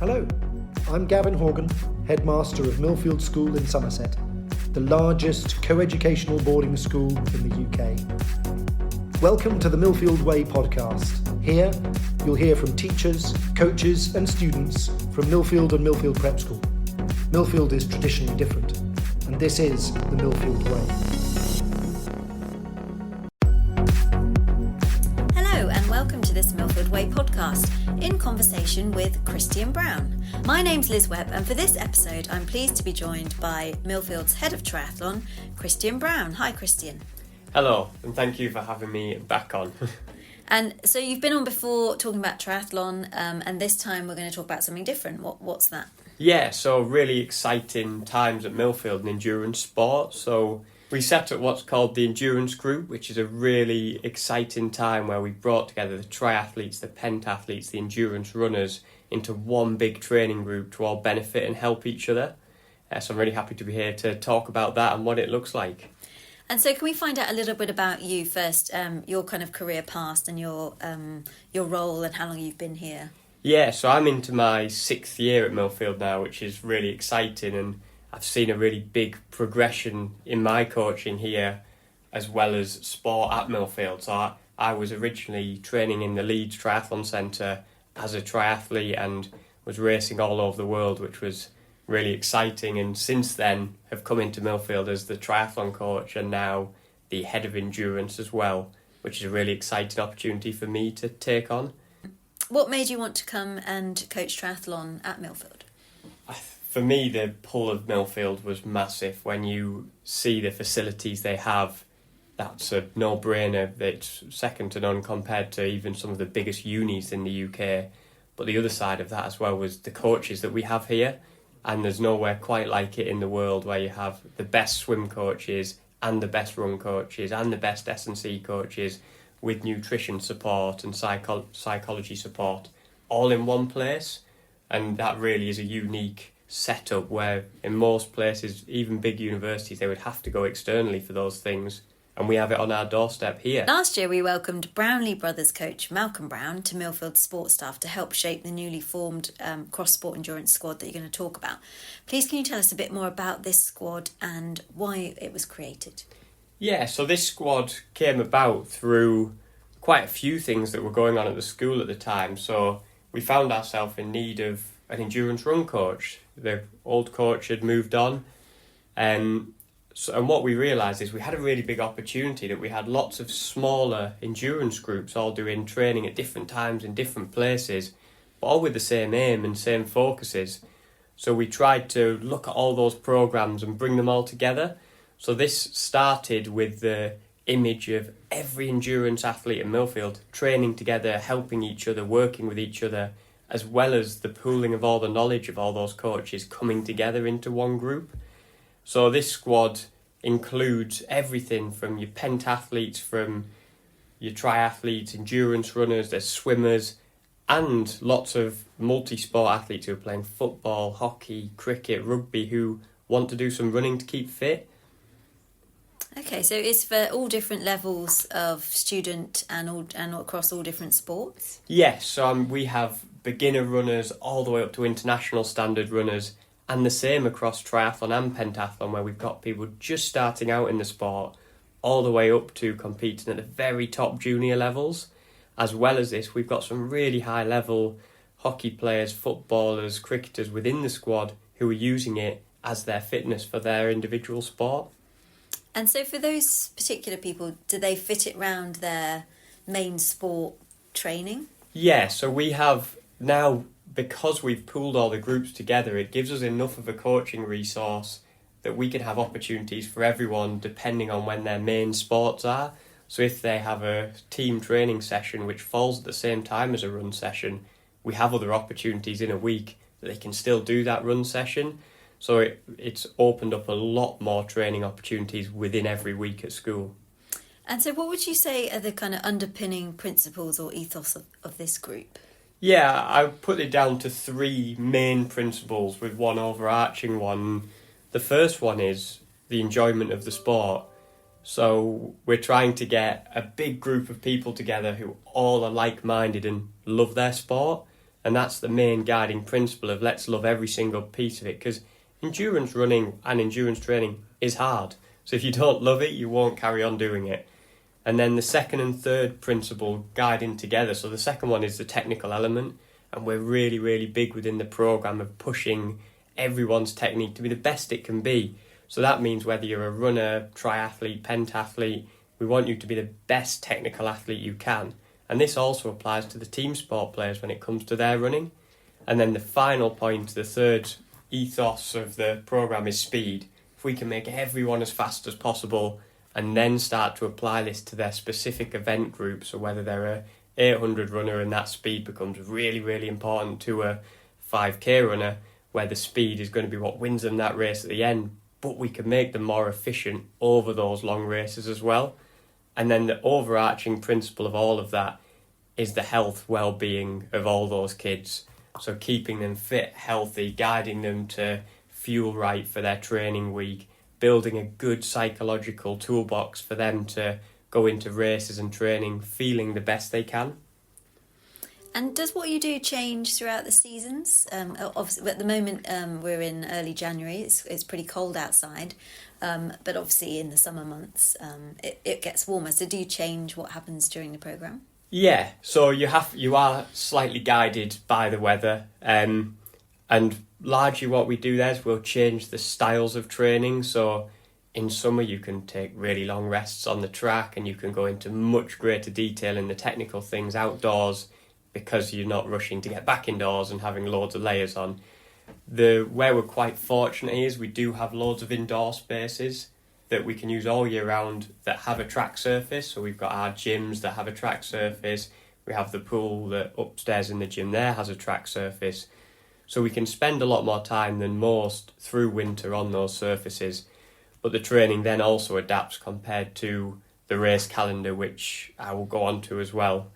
Hello, I'm Gavin Horgan, Headmaster of Millfield School in Somerset, the largest co-educational boarding school in the UK. Welcome to the Millfield Way Podcast. Here, you'll hear from teachers, coaches and students from Millfield and Millfield Prep School. Millfield is traditionally different, and this is the Millfield Way. Welcome to this Millfield Way podcast in conversation with Christian Brown. My name's Liz Webb, and for this episode I'm pleased to be joined by Millfield's Head of Triathlon, Christian Brown. Hi Christian. Hello, and thank you for having me back on. And so you've been on before talking about triathlon, and this time we're going to talk about something different. What's that? Yeah, so really exciting times at Millfield in endurance sport. So we set up what's called the Endurance Group, which is a really exciting time where we brought together the triathletes, the pentathletes, the endurance runners into one big training group to all benefit and help each other. So I'm really happy to be here to talk about that and what it looks like. And so can we find out a little bit about you first, your kind of career past and your role and how long you've been here? Yeah, so I'm into my 6th year at Millfield now, which is really exciting, and I've seen a really big progression in my coaching here as well as sport at Millfield. So I was originally training in the Leeds Triathlon Centre as a triathlete and was racing all over the world, which was really exciting. And since then have come into Millfield as the triathlon coach and now the head of endurance as well, which is a really exciting opportunity for me to take on. What made you want to come and coach triathlon at Millfield? For me, the pull of Millfield was massive. When you see the facilities they have, that's a no-brainer. It's second to none compared to even some of the biggest unis in the UK. But the other side of that as well was the coaches that we have here. And there's nowhere quite like it in the world where you have the best swim coaches and the best run coaches and the best S&C coaches with nutrition support and psychology support all in one place. And that really is a unique setup where in most places, even big universities, they would have to go externally for those things, and we have it on our doorstep here. Last year we welcomed Brownlee Brothers coach Malcolm Brown to Millfield's sports staff to help shape the newly formed cross-sport endurance squad that you're going to talk about. Please can you tell us a bit more about this squad and why it was created? Yeah, so this squad came about through quite a few things that were going on at the school at the time. So we found ourselves in need of an endurance run coach. The old coach had moved on, and what we realised is we had a really big opportunity that we had lots of smaller endurance groups all doing training at different times in different places, but all with the same aim and same focuses. So we tried to look at all those programmes and bring them all together. So this started with the image of every endurance athlete in Millfield training together, helping each other, working with each other, as well as the pooling of all the knowledge of all those coaches coming together into one group. So this squad includes everything from your pentathletes, from your triathletes, endurance runners, there's swimmers, and lots of multi-sport athletes who are playing football, hockey, cricket, rugby, who want to do some running to keep fit. Okay, so it's for all different levels of student and across all different sports? Yes, so we have beginner runners all the way up to international standard runners, and the same across triathlon and pentathlon, where we've got people just starting out in the sport all the way up to competing at the very top junior levels. As well as this, we've got some really high level hockey players, footballers, cricketers within the squad who are using it as their fitness for their individual sport. And so for those particular people, do they fit it round their main sport training? Yeah, so we have now, because we've pooled all the groups together, it gives us enough of a coaching resource that we can have opportunities for everyone depending on when their main sports are. So if they have a team training session which falls at the same time as a run session, we have other opportunities in a week that they can still do that run session. So it's opened up a lot more training opportunities within every week at school. And so what would you say are the kind of underpinning principles or ethos of this group? Yeah, I put it down to 3 main principles with one overarching one. The first one is the enjoyment of the sport. So we're trying to get a big group of people together who all are like-minded and love their sport. And that's the main guiding principle of let's love every single piece of it, because endurance running and endurance training is hard. So if you don't love it, you won't carry on doing it. And then the second and third principle guiding together. So the second one is the technical element, and we're really, really big within the programme of pushing everyone's technique to be the best it can be. So that means whether you're a runner, triathlete, pentathlete, we want you to be the best technical athlete you can. And this also applies to the team sport players when it comes to their running. And then the final point, the third ethos of the programme is speed. If we can make everyone as fast as possible and then start to apply this to their specific event group, so whether they're a 800 runner and that speed becomes really, really important to a 5k runner, where the speed is going to be what wins them that race at the end, but we can make them more efficient over those long races as well. And then the overarching principle of all of that is the health, well-being of all those kids. So keeping them fit, healthy, guiding them to fuel right for their training week, building a good psychological toolbox for them to go into races and training feeling the best they can. And does what you do change throughout the seasons? Obviously, at the moment, we're in early January. It's pretty cold outside, but obviously in the summer months, it gets warmer. So do you change what happens during the programme? Yeah, so you are slightly guided by the weather, and largely what we do there is we'll change the styles of training. So in summer you can take really long rests on the track, and you can go into much greater detail in the technical things outdoors, because you're not rushing to get back indoors and having loads of layers on. Where we're quite fortunate is we do have loads of indoor spaces that we can use all year round that have a track surface. So we've got our gyms that have a track surface. We have the pool that upstairs in the gym there has a track surface. So we can spend a lot more time than most through winter on those surfaces. But the training then also adapts compared to the race calendar, which I will go on to as well.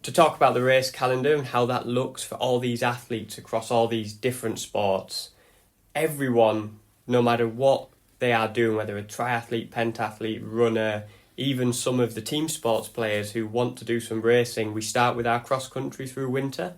To talk about the race calendar and how that looks for all these athletes across all these different sports, everyone, no matter what they are doing, whether a triathlete, pentathlete, runner, even some of the team sports players who want to do some racing, we start with our cross country through winter,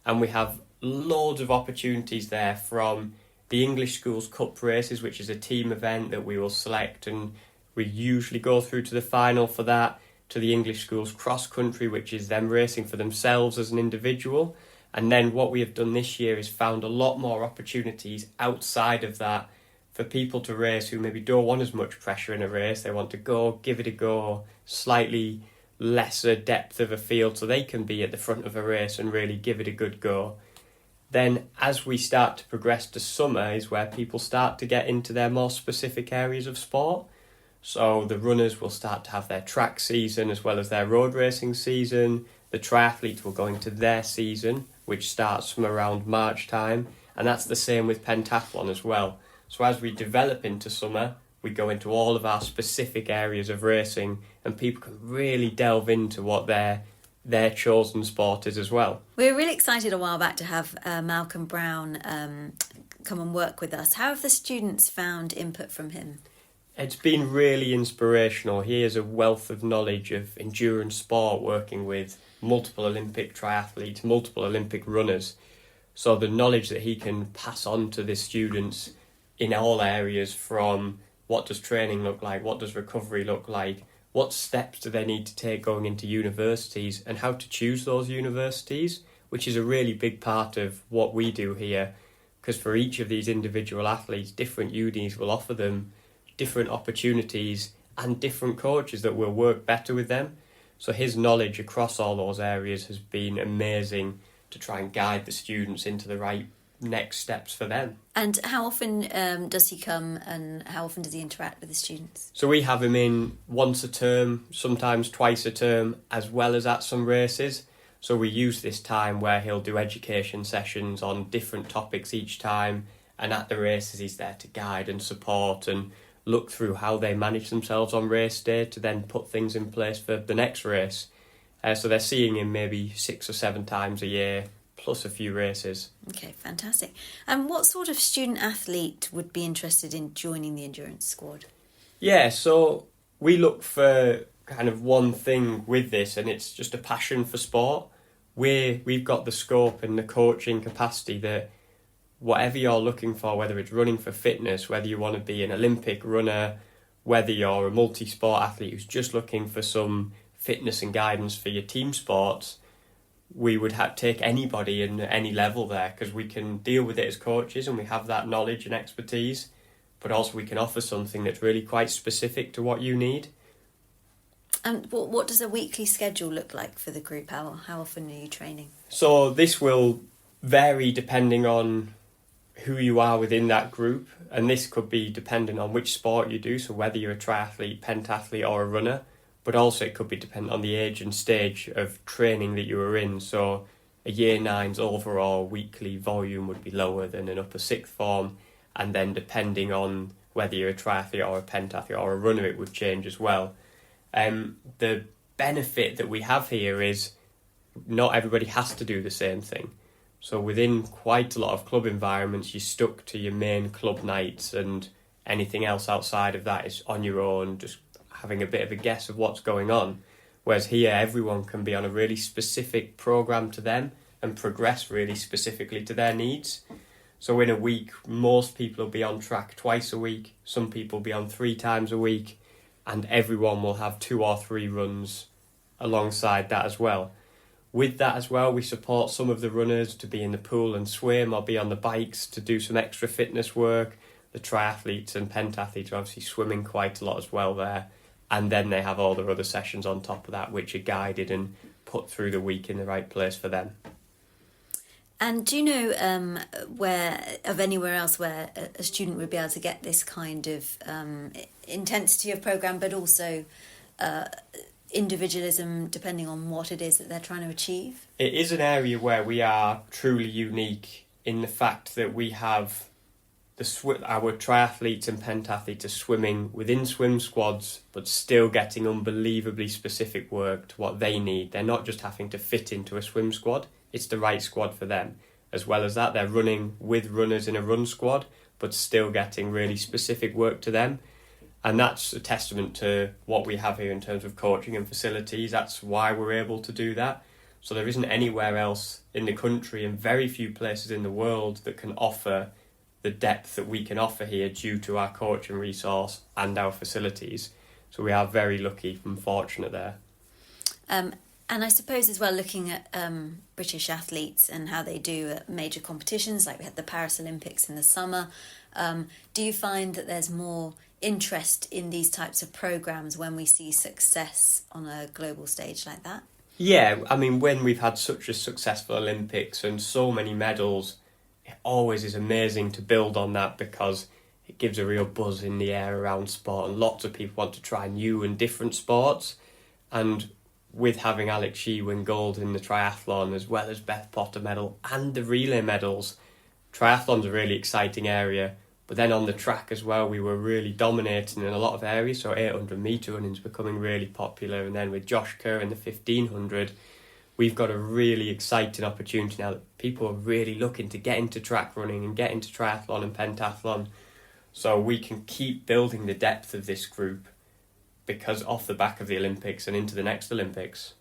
and we have loads of opportunities there, from the English Schools Cup races, which is a team event that we will select, and we usually go through to the final for that, to the English Schools Cross Country, which is them racing for themselves as an individual. And then what we have done this year is found a lot more opportunities outside of that for people to race who maybe don't want as much pressure in a race. They want to go, give it a go, slightly lesser depth of a field, so they can be at the front of a race and really give it a good go. Then as we start to progress to summer is where people start to get into their more specific areas of sport. So the runners will start to have their track season as well as their road racing season. The triathletes will go into their season, which starts from around March time. And that's the same with pentathlon as well. So as we develop into summer, we go into all of our specific areas of racing, and people can really delve into what their chosen sport is as well. We were really excited a while back to have Malcolm Brown come and work with us. How have the students found input from him? It's been really inspirational. He has a wealth of knowledge of endurance sport, working with multiple Olympic triathletes, multiple Olympic runners. So the knowledge that he can pass on to the students in all areas, from what does training look like, what does recovery look like, what steps do they need to take going into universities, and how to choose those universities, which is a really big part of what we do here, because for each of these individual athletes, different unis will offer them different opportunities and different coaches that will work better with them. So his knowledge across all those areas has been amazing to try and guide the students into the right next steps for them. And how often does he come, and how often does he interact with the students? So we have him in once a term, sometimes twice a term, as well as at some races. So we use this time where he'll do education sessions on different topics each time, and at the races he's there to guide and support and look through how they manage themselves on race day to then put things in place for the next race. So they're seeing him maybe 6 or 7 times a year, plus a few races. Okay, fantastic. And what sort of student athlete would be interested in joining the endurance squad? Yeah, so we look for kind of one thing with this, and it's just a passion for sport. we've got the scope and the coaching capacity that whatever you're looking for, whether it's running for fitness, whether you want to be an Olympic runner, whether you're a multi-sport athlete who's just looking for some fitness and guidance for your team sports, we would take anybody in any level there, because we can deal with it as coaches and we have that knowledge and expertise, but also we can offer something that's really quite specific to what you need. And what does a weekly schedule look like for the group? How often are you training? So this will vary depending on who you are within that group, and this could be dependent on which sport you do, so whether you're a triathlete, pentathlete or a runner, but also it could be dependent on the age and stage of training that you were in. So a year 9's overall weekly volume would be lower than an upper 6th form, and then depending on whether you're a triathlete or a pentathlete or a runner, it would change as well. The benefit that we have here is not everybody has to do the same thing. So within quite a lot of club environments, you're stuck to your main club nights, and anything else outside of that is on your own, just having a bit of a guess of what's going on. Whereas here, everyone can be on a really specific programme to them and progress really specifically to their needs. So in a week, most people will be on track twice a week, some people will be on 3 times a week, and everyone will have 2 or 3 runs alongside that as well. With that as well, we support some of the runners to be in the pool and swim, or be on the bikes to do some extra fitness work. The triathletes and pentathletes are obviously swimming quite a lot as well there. And then they have all their other sessions on top of that, which are guided and put through the week in the right place for them. And do you know anywhere else where a student would be able to get this kind of intensity of programme, but also individualism depending on what it is that they're trying to achieve? It is an area where we are truly unique in the fact that we have our triathletes and pentathletes are swimming within swim squads, but still getting unbelievably specific work to what they need. They're not just having to fit into a swim squad, it's the right squad for them. As well as that, they're running with runners in a run squad, but still getting really specific work to them. And that's a testament to what we have here in terms of coaching and facilities. That's why we're able to do that. So there isn't anywhere else in the country, and very few places in the world, that can offer the depth that we can offer here due to our coaching resource and our facilities. So we are very lucky and fortunate there. And I suppose as well, looking at British athletes and how they do at major competitions, like we had the Paris Olympics in the summer, do you find that there's more interest in these types of programmes when we see success on a global stage like that? Yeah, I mean, when we've had such a successful Olympics and so many medals, it always is amazing to build on that, because it gives a real buzz in the air around sport, and lots of people want to try new and different sports. And with having Alex Shee win gold in the triathlon, as well as Beth Potter medal and the relay medals, triathlon's a really exciting area. But then on the track as well, we were really dominating in a lot of areas. So 800 metre running's becoming really popular. And then with Josh Kerr in the 1500, we've got a really exciting opportunity now that people are really looking to get into track running and get into triathlon and pentathlon. So we can keep building the depth of this group, because off the back of the Olympics and into the next Olympics.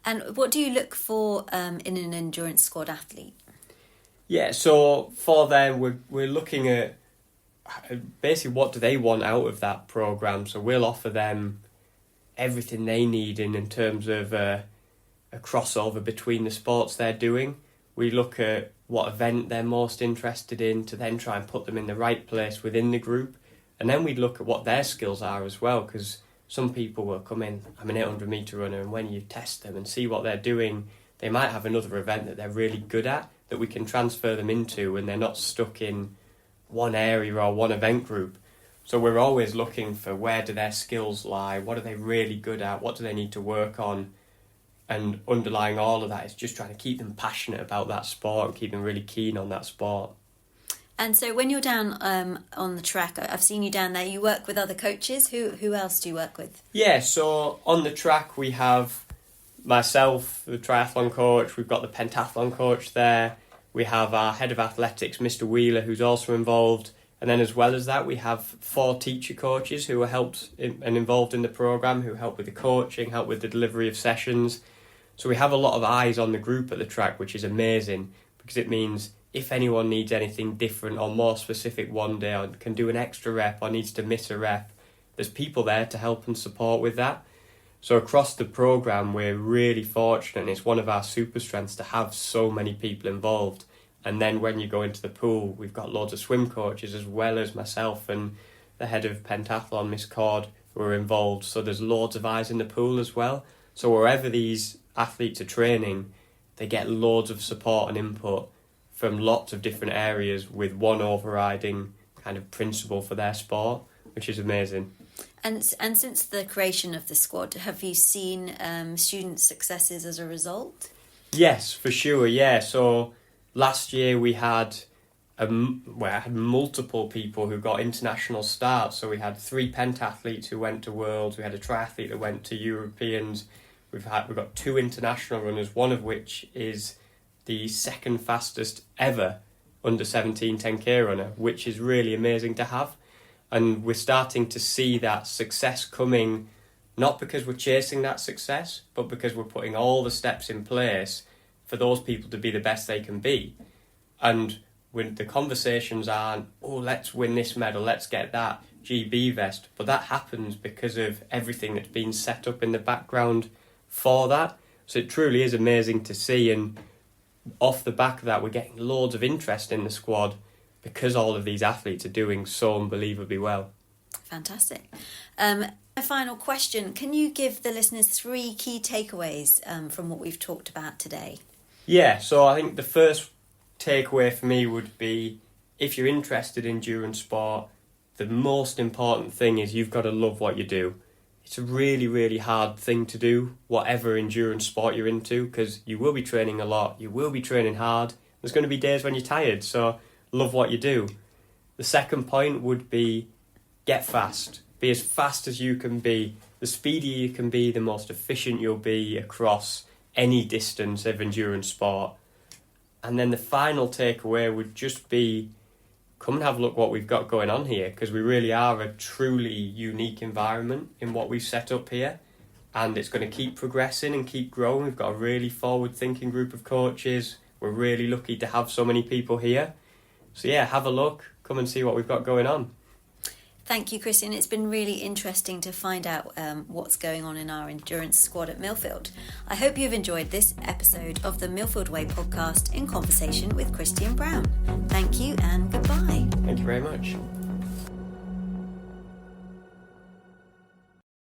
And what do you look for in an endurance squad athlete? Yeah, so for them, we're looking at basically what do they want out of that programme. So we'll offer them everything they need in terms of a crossover between the sports they're doing. We look at what event they're most interested in to then try and put them in the right place within the group. And then we'd look at what their skills are as well, because some people will come in, I'm an 800 metre runner, and when you test them and see what they're doing, they might have another event that they're really good at that we can transfer them into, and they're not stuck in one area or one event group. So we're always looking for where do their skills lie, what are they really good at, what do they need to work on, and underlying all of that is just trying to keep them passionate about that sport and keep them really keen on that sport. And so when you're down on the track, I've seen you down there, you work with other coaches. Who else do you work with? Yeah, so on the track we have myself, the triathlon coach, we've got the pentathlon coach there, we have our head of athletics, Mr. Wheeler, who's also involved, and then as well as that we have 4 teacher coaches who are helped and involved in the programme, who help with the coaching, help with the delivery of sessions. So we have a lot of eyes on the group at the track, which is amazing, because it means if anyone needs anything different or more specific one day, or can do an extra rep or needs to miss a rep, there's people there to help and support with that. So across the programme, we're really fortunate, and it's one of our super strengths to have so many people involved. And then when you go into the pool, we've got loads of swim coaches, as well as myself and the head of pentathlon, Miss Cord, who are involved. So there's loads of eyes in the pool as well. So wherever these athletes are training, they get loads of support and input from lots of different areas with one overriding kind of principle for their sport, which is amazing. And since the creation of the squad, have you seen student successes as a result? Yes, for sure, yeah. So last year we had I had multiple people who got international starts. So we had 3 pentathletes who went to Worlds, we had a triathlete that went to Europeans, we've got 2 international runners, one of which is the second fastest ever under 17 10k runner, which is really amazing to have. And we're starting to see that success coming, not because we're chasing that success, but because we're putting all the steps in place for those people to be the best they can be. And when the conversations aren't, oh, let's win this medal, let's get that GB vest, but that happens because of everything that's been set up in the background for that. So it truly is amazing to see, and off the back of that, we're getting loads of interest in the squad because all of these athletes are doing so unbelievably well. Fantastic. My final question, can you give the listeners 3 key takeaways from what we've talked about today? Yeah, so I think the first takeaway for me would be, if you're interested in endurance sport, the most important thing is you've got to love what you do. It's a really, really hard thing to do, whatever endurance sport you're into, because you will be training a lot, you will be training hard, there's going to be days when you're tired, so love what you do. The second point would be, get fast. Be as fast as you can be. The speedier you can be, the most efficient you'll be across any distance of endurance sport. And then the final takeaway would just be, come and have a look what we've got going on here, because we really are a truly unique environment in what we've set up here, and it's going to keep progressing and keep growing. We've got a really forward-thinking group of coaches. We're really lucky to have so many people here. So yeah, have a look, come and see what we've got going on. Thank you, Christian. It's been really interesting to find out what's going on in our endurance squad at Millfield. I hope you've enjoyed this episode of the Millfield Way Podcast in conversation with Christian Brown. Thank you and goodbye. Thank you very much.